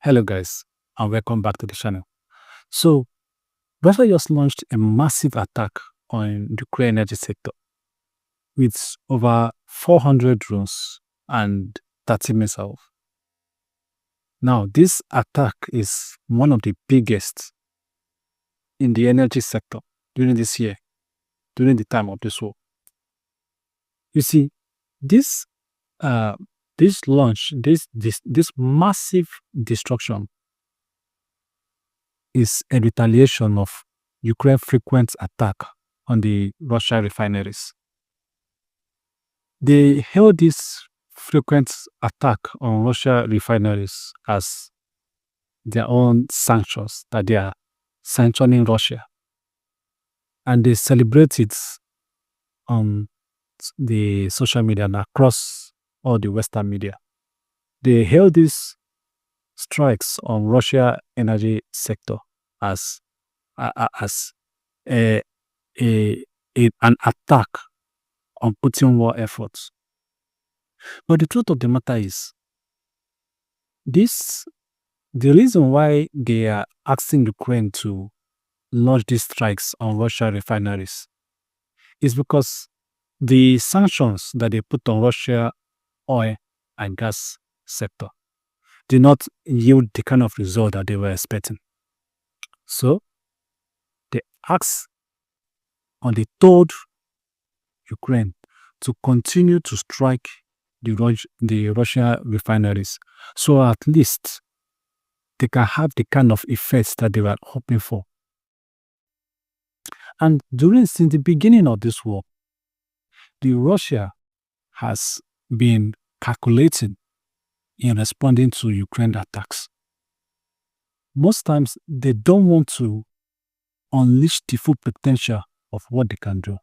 Hello guys, and welcome back to the channel. So, Russia just launched a massive attack on the Ukraine energy sector with over 400 drones and 30 missiles. Now, this attack is one of the biggest in the energy sector during this year, during the time of this war. You see, this this massive destruction is a retaliation of Ukraine's frequent attack on the Russia refineries. They hailed this frequent attack on Russia refineries as their own sanctions, that they are sanctioning Russia. And they celebrate it on the social media and across all the Western media. They hail these strikes on Russia energy sector as an attack on Putin war efforts. But the truth of the matter is, the reason why they are asking Ukraine to launch these strikes on Russia refineries is because the sanctions that they put on Russia oil and gas sector did not yield the kind of result that they were expecting. So they asked on the third Ukraine to continue to strike the Russia refineries, so at least they can have the kind of effects that they were hoping for. And since the beginning of this war, Russia has been calculating in responding to Ukraine attacks. Most times, they don't want to unleash the full potential of what they can do.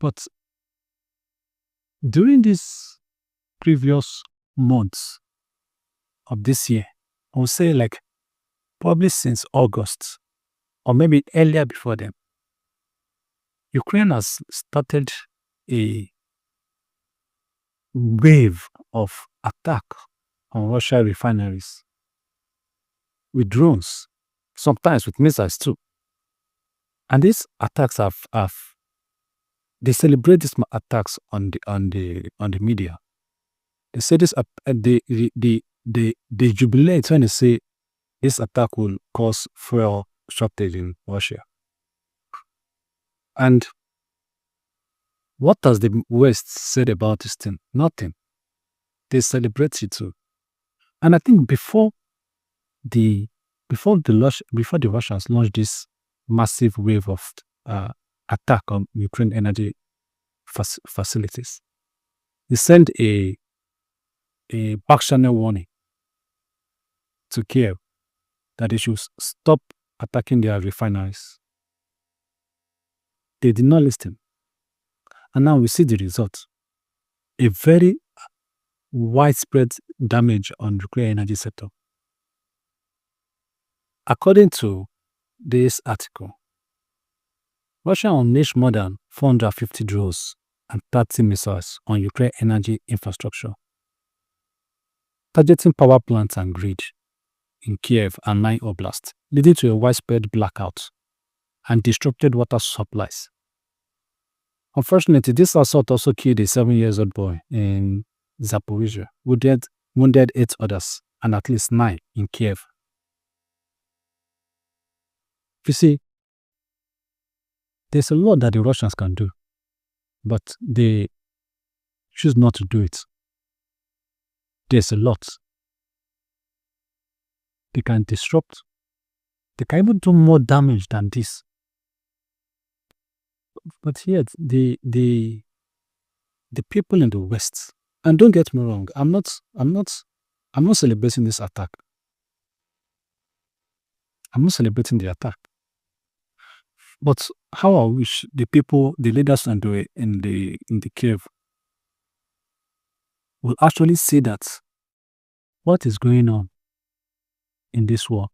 But during these previous months of this year, I would say like probably since August, or maybe earlier before then, Ukraine has started a wave of attack on Russia refineries with drones, sometimes with missiles too. And these attacks they celebrate these attacks on the media. They say this they jubilate when they say this attack will cause fuel shortage in Russia. And what has the West said about this thing? Nothing. They celebrate it too. And I think before the Russians launched this massive wave of attack on Ukraine energy facilities, they sent a back channel warning to Kyiv that they should stop attacking their refineries. They did not listen. And now we see the result. A very widespread damage on the Ukraine energy sector. According to this article, Russia unleashed more than 450 drones and 30 missiles on Ukraine energy infrastructure, targeting power plants and grid in Kyiv and 9 oblasts, leading to a widespread blackout and disrupted water supplies. Unfortunately, this assault also killed a 7-year-old boy in Zaporizhzhia, who wounded 8 others and at least 9 in Kyiv. You see, there's a lot that the Russians can do, but they choose not to do it. There's a lot. They can disrupt. They can even do more damage than this. But yet, the people in the West, and don't get me wrong, I'm not celebrating this attack. I'm not celebrating the attack. But how I wish the leaders in the Kyiv will actually see that what is going on in this war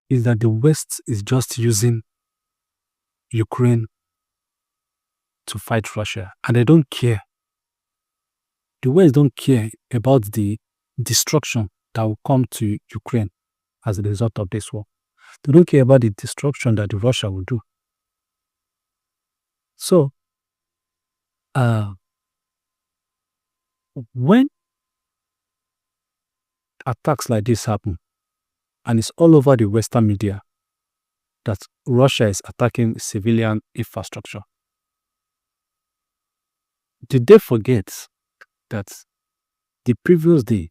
is that the West is just using Ukraine to fight Russia, and they don't care The West don't care about the destruction that will come to Ukraine as a result of this war. They don't care about the destruction that Russia will do. So, when attacks like this happen, and it's all over the Western media that Russia is attacking civilian infrastructure, did they forget that the previous day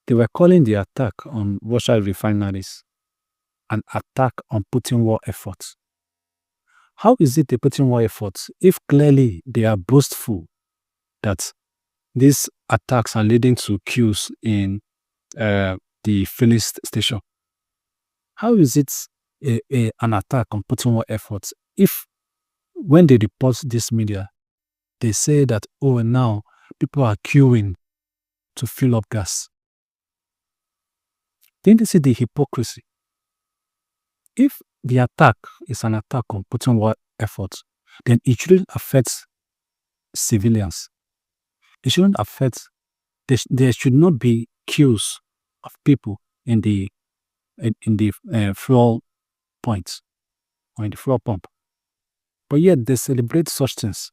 they were calling the attack on Russia refineries an attack on Putin war efforts? How is it a Putin war effort if clearly they are boastful that these attacks are leading to queues in the filling station? How is it an attack on Putin war efforts if when they report this media, they say that, oh, now people are queuing to fill up gas? Didn't they see the hypocrisy? If the attack is an attack on Putin war efforts, then it shouldn't affect civilians. It shouldn't affect, there should not be queues of people in the fuel points or in the fuel pump. But yet they celebrate such things.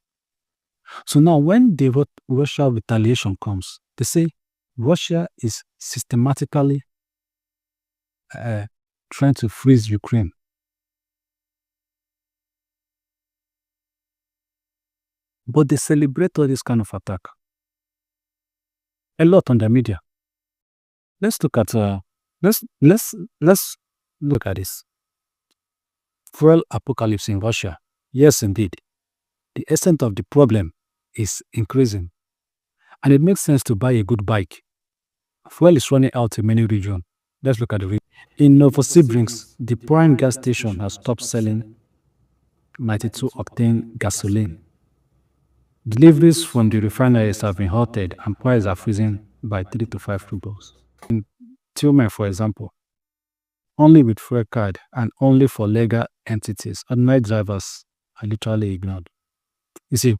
So now when the Russia retaliation comes, they say Russia is systematically trying to freeze Ukraine. But they celebrate all this kind of attack a lot on the media. Let's look at let's look at this. Fuel apocalypse in Russia. Yes, indeed. The extent of the problem is increasing, and it makes sense to buy a good bike. Fuel is running out in many regions. Let's look at the region. In Novosibirsk, the prime gas station has stopped selling 92-octane gasoline. Deliveries from the refineries have been halted and prices are freezing by 3 to 5 rubles. In Tillman, for example, only with fuel card and only for legal entities, ordinary drivers are literally ignored. You see,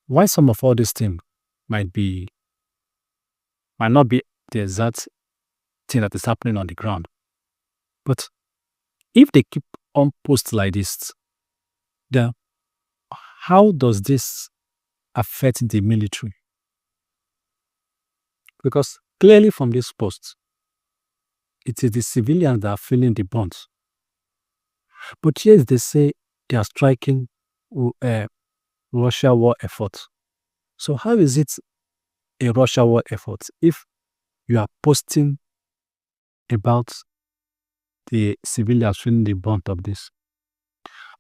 why some of all these things might not be the exact thing that is happening on the ground, but if they keep on posts like this, then how does this affect the military? Because clearly from this post, it is the civilians that are feeling the brunt. But yes, they say they are striking Russia war effort. So how is it a Russia war effort if you are posting about the civilians feeling the brunt of this?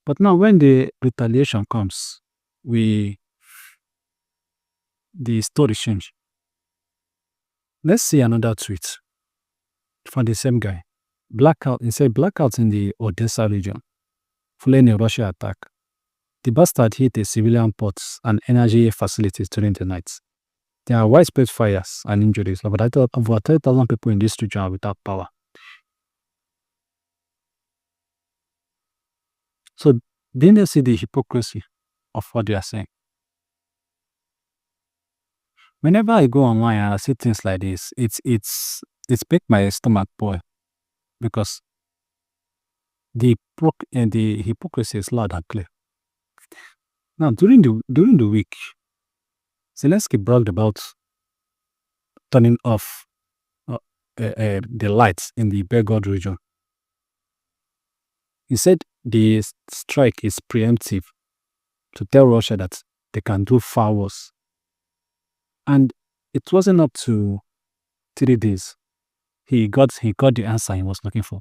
But now when the retaliation comes, the story change. Let's see another tweet from the same guy. He said blackouts in the Odesa region following a Russia attack. The bastard hit a civilian ports and energy facilities during the night. There are widespread fires and injuries. Over 30,000 people in this region are without power. So didn't they see the hypocrisy of what they are saying? Whenever I go online and I see things like this, it's make my stomach boil, because the hypocrisy is loud and clear. Now, during the week, Zelenskyy bragged about turning off the lights in the Belgorod region. He said the strike is preemptive to tell Russia that they can do far worse. And it wasn't up to 3 days. He got the answer he was looking for.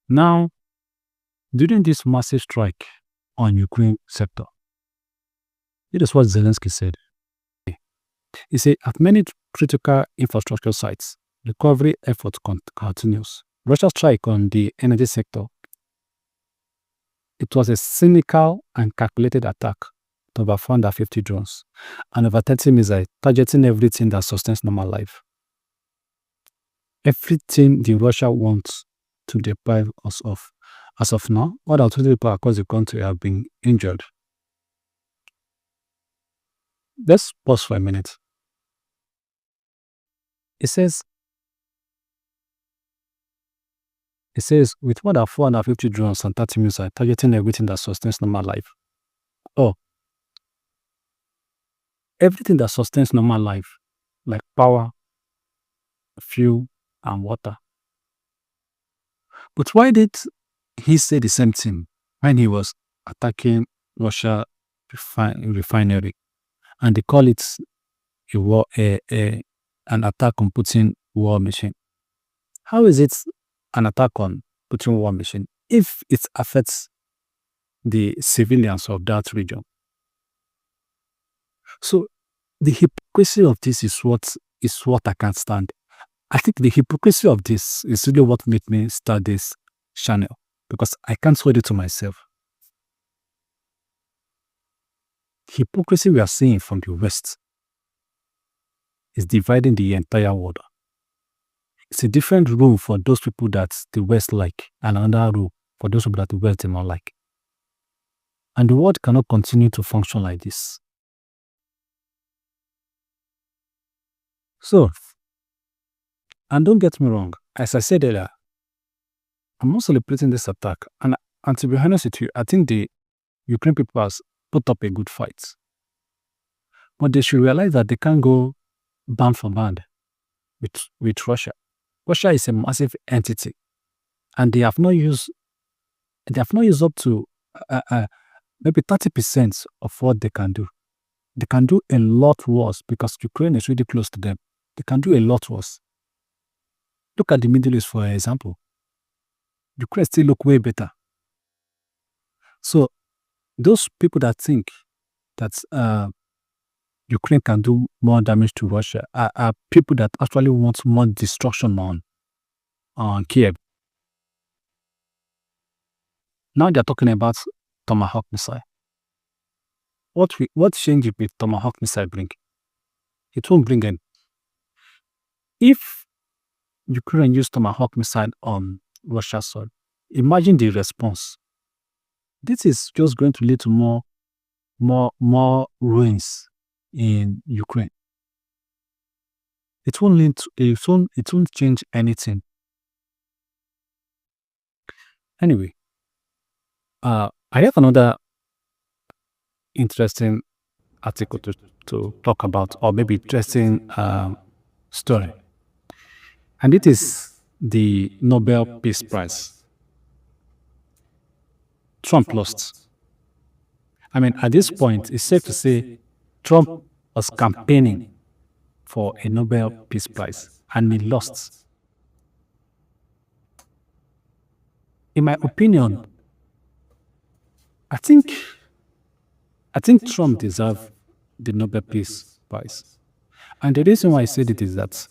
Now, during this massive strike on Ukraine sector, it is what Zelenskyy said. He said, at many critical infrastructure sites, recovery effort continues. Russia's strike on the energy sector, it was a cynical and calculated attack to over 450 drones and over 30 missiles targeting everything that sustains normal life. Everything the Russia wants to deprive us of. As of now, more than 20 people across the country have been injured. let's pause for a minute. It says, with more than 450 drones and 30 missiles targeting everything that sustains normal life. Oh, everything that sustains normal life, like power, fuel, and water. But why did he say the same thing when he was attacking Russia refinery? And they call it a war, an attack on Putin war machine. How is it an attack on Putin war machine if it affects the civilians of that region? So the hypocrisy of this is what I can't stand. I think the hypocrisy of this is really what made me start this channel, because I can't hold it to myself. Hypocrisy we are seeing from the West is dividing the entire world. It's a different rule for those people that the West like, and another rule for those people that the West do not like. And the world cannot continue to function like this. So, and don't get me wrong, as I said earlier, I'm not celebrating this attack. And to be honest with you, I think the Ukraine people has put up a good fight. But they should realize that they can't go band for band with Russia. Russia is a massive entity, and they have not used up to maybe 30% of what they can do. They can do a lot worse because Ukraine is really close to them. They can do a lot worse. Look at the Middle East, for example. Ukraine still look way better. So those people that think that Ukraine can do more damage to Russia are people that actually want more destruction on Kyiv. Now they're talking about Tomahawk missile. What change will Tomahawk missile bring? It won't bring any. If Ukraine used Tomahawk missile on Russia's soil, imagine the response. This is just going to lead to more ruins in Ukraine. It won't change anything. Anyway, I have another interesting article to talk about, or maybe interesting story. And it is the Nobel Peace Prize. Trump lost. I mean, at this point, it's safe to say Trump was campaigning for a Nobel Peace Prize, and he lost. In my opinion, I think Trump deserves the Nobel Peace Prize. And the reason why I said it is that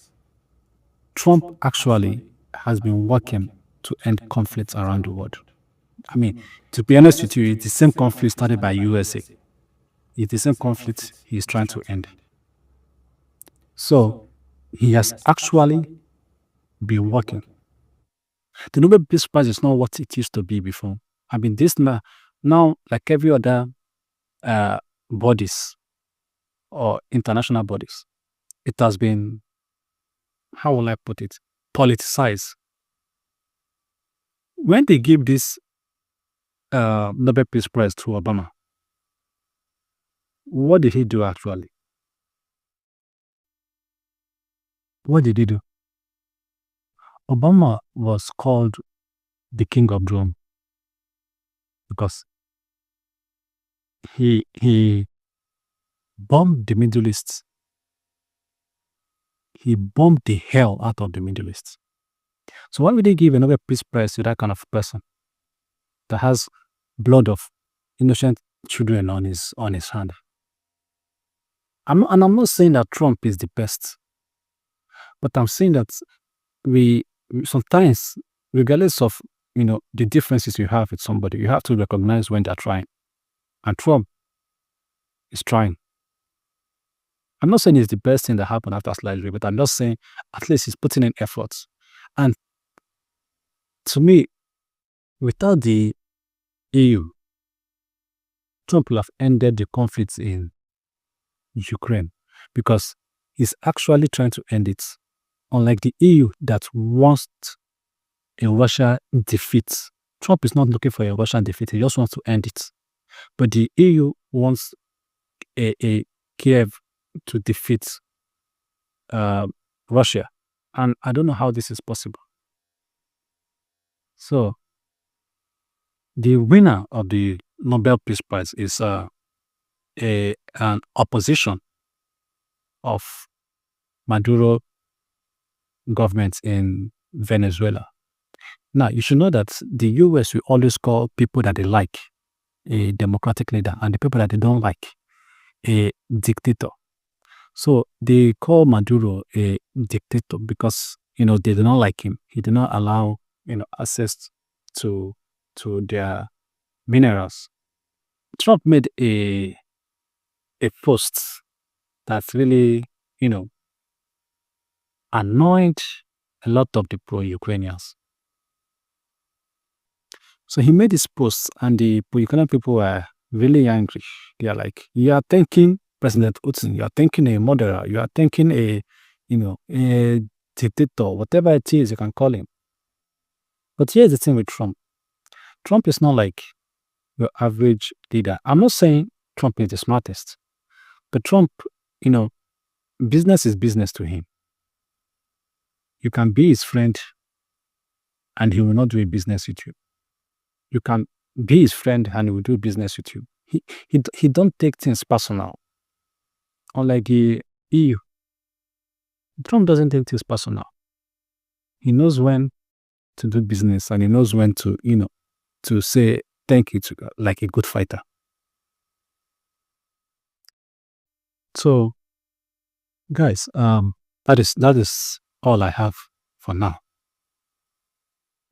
Trump actually has been working to end conflicts around the world. I mean, to be honest with you, it's the same conflict started by USA. It's the same conflict he's trying to end. So he has actually been working. The Nobel Peace Prize is not what it used to be before. I mean, this now, like every other bodies or international bodies, it has been, how will I put it, politicized. When they give this Nobel Peace Prize to Obama, what did he do actually? What did he do? Obama was called the king of drone because he bombed the Middle East. He bombed the hell out of the Middle East. So why would they give a Nobel Peace Prize to that kind of person that has blood of innocent children on his hand? I'm not saying that Trump is the best, but I'm saying that we sometimes, regardless of the differences you have with somebody, you have to recognize when they're trying. And Trump is trying. I'm not saying it's the best thing that happened after slavery, but I'm just saying at least he's putting in efforts. And to me, without the EU, Trump will have ended the conflicts in Ukraine because he's actually trying to end it. Unlike the EU that wants a Russia defeat. Trump is not looking for a Russian defeat. He just wants to end it. But the EU wants a Kyiv to defeat Russia. And I don't know how this is possible. So the winner of the Nobel Peace Prize is an opposition of Maduro government in Venezuela. Now, you should know that the US will always call people that they like a democratic leader and the people that they don't like a dictator. So they call Maduro a dictator because, they do not like him. He did not allow, access to their minerals. Trump made a post that's really, annoyed a lot of the pro-Ukrainians. So he made this post and the pro-Ukrainian people were really angry. They are like, you are thanking President Putin, you are thanking a murderer, you are thanking a dictator, whatever it is you can call him. But here's the thing with Trump. Trump is not like your average leader. I'm not saying Trump is the smartest, but Trump, business is business to him. You can be his friend and he will not do a business with you. You can be his friend and he will do business with you. He don't take things personal. Unlike the EU, Trump doesn't take things personal. He knows when to do business and he knows when to, to say thank you to God, like a good fighter. So, guys, that is all I have for now.